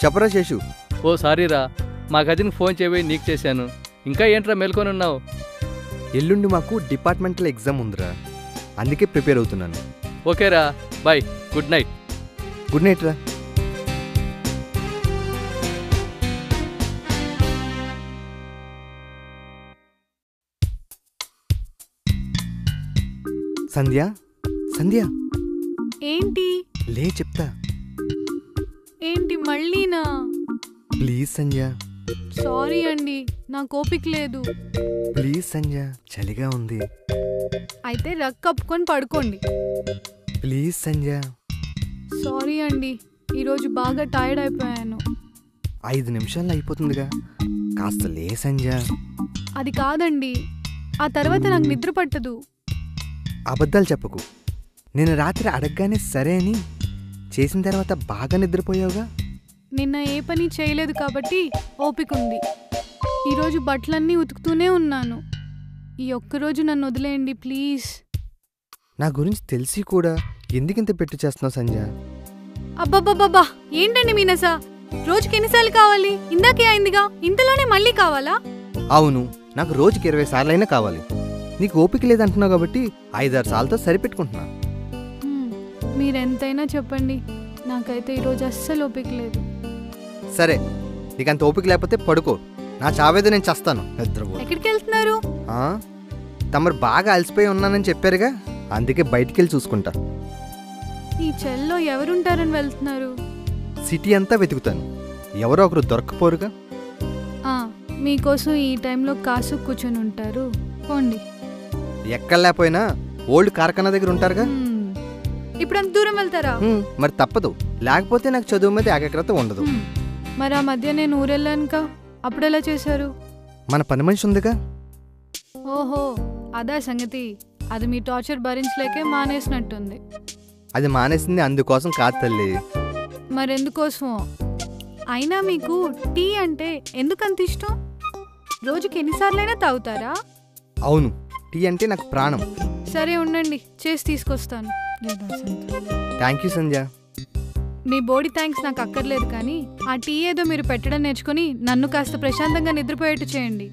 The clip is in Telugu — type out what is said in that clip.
చెప్పరా శేషు. ఓ సారీరా, మా కజిన్కి ఫోన్ చేయబోయి నీకు చేశాను. ఇంకా ఏంట్రా మేల్కొని ఉన్నావు? ఎల్లుండి మాకు డిపార్ట్మెంటల్ ఎగ్జామ్ ఉందిరా, అందుకే ప్రిపేర్ అవుతున్నాను. ఓకేరా, bye, good night. Good night రా. సంధ్య, సంధ్య. ఏంటి? లే చెప్తా. ఏంటి మళ్ళీనా? Please Sandhya. సారీ అండి, నాకు ఓపిక లేదు. ప్లీజ్ సంధ్య, చలిగా ఉంది. అయితే రగ్ కప్పుకొని పడుకోండి. Please Sandhya. సారీ అండి, ఈరోజు బాగా టైర్డ్ అయిపోయాను. 5 నిమిషాల్లో అయిపోతుందిగా, కాస్త లే సంధ్య. అది కాదండి, ఆ తర్వాత నాకు నిద్ర పట్టదు. అబద్ధాలు చెప్పకు. నేను రాత్రి అడగగానే సరే అని చేసిన తర్వాత బాగా నిద్రపోయావుగా. నిన్న ఏ పని చేయలేదు కాబట్టి ఓపిక ఉంది. ఈరోజు బట్టలన్నీ ఉతుకుతూనే ఉన్నాను. ఈ ఒక్కరోజు నన్ను వదిలేయండి ప్లీజ్. నా గురించి తెలిసి కూడా ఎందుకింత పెట్టు చేస్తున్నావు సంధ్య? అబ్బబ్బబ్బబ్బా, ఏంటండి మీనసా, రోజుకి ఎన్నిసార్లు కావాలి? ఇందాకే అయిందిగా, ఇంతలోనే మళ్ళీ కావాలా? అవును, నాకు రోజుకి 20 సార్లైనా కావాలి. నీకు ఓపిక లేదంటున్నావు కాబట్టి 5-6 సార్లతో సరిపెట్టుకుంటున్నా. మీరెంతైనా చెప్పండి, నాకైతే ఈరోజు అస్సలు ఓపిక లేదు. సరే, నీకంత ఓపిక లేకపోతే పడుకో, నా చావేదో నేను చస్తాను. ఎక్కడికి వెళ్తున్నారు? తమరు బాగా అలసిపోయి ఉన్నానని చెప్పారుగా, అందుకే బయటికి వెళ్ళి చూసుకుంటా. ఈ చెల్లో ఎవరుంటారని వెళ్తున్నారు? సిటీ అంతా వెతుకుతాను, ఎవరో ఒకరు దొరకపోరుగా. మీకోసం ఈ టైంలో కాసు కూర్చొని ఉంటారు, పోండి. ఎక్కడ లేకపోయినా ఓల్డ్ కార్ఖానా దగ్గర ఉంటారుగా. ఇప్పుడు అంత దూరం వెళ్తారా? మరి తప్పదు, లేకపోతే నాకు చదువు మీద ఏకాగ్రత ఉండదు. మరి ఆ మధ్య నేను ఊరెళ్ళానుగా, అప్పుడెలా చేశారు? మన పని మనిషి ఉందిగా. ఓహో, అదా సంగతి. అది మీ టార్చర్ భరించలేకే మానేసినట్టుంది. అది మానేసింది అందుకోసం కాదు తల్లి. మరెందుకోసమో. అయినా మీకు టీ అంటే ఎందుకంత ఇష్టం? రోజుకి ఎన్నిసార్లైనా తాగుతారా? అవును, టీ అంటే నాకు ప్రాణం. సరే ఉండండి, చేసి తీసుకొస్తాను. Thank you Sandhya. Me body thanks నాకు అక్కర్లేదు, కానీ ఆ టీ ఏదో మీరు పెట్టడం నేర్చుకుని నన్ను కాస్త ప్రశాంతంగా నిద్రపోయేట్టు చేయండి.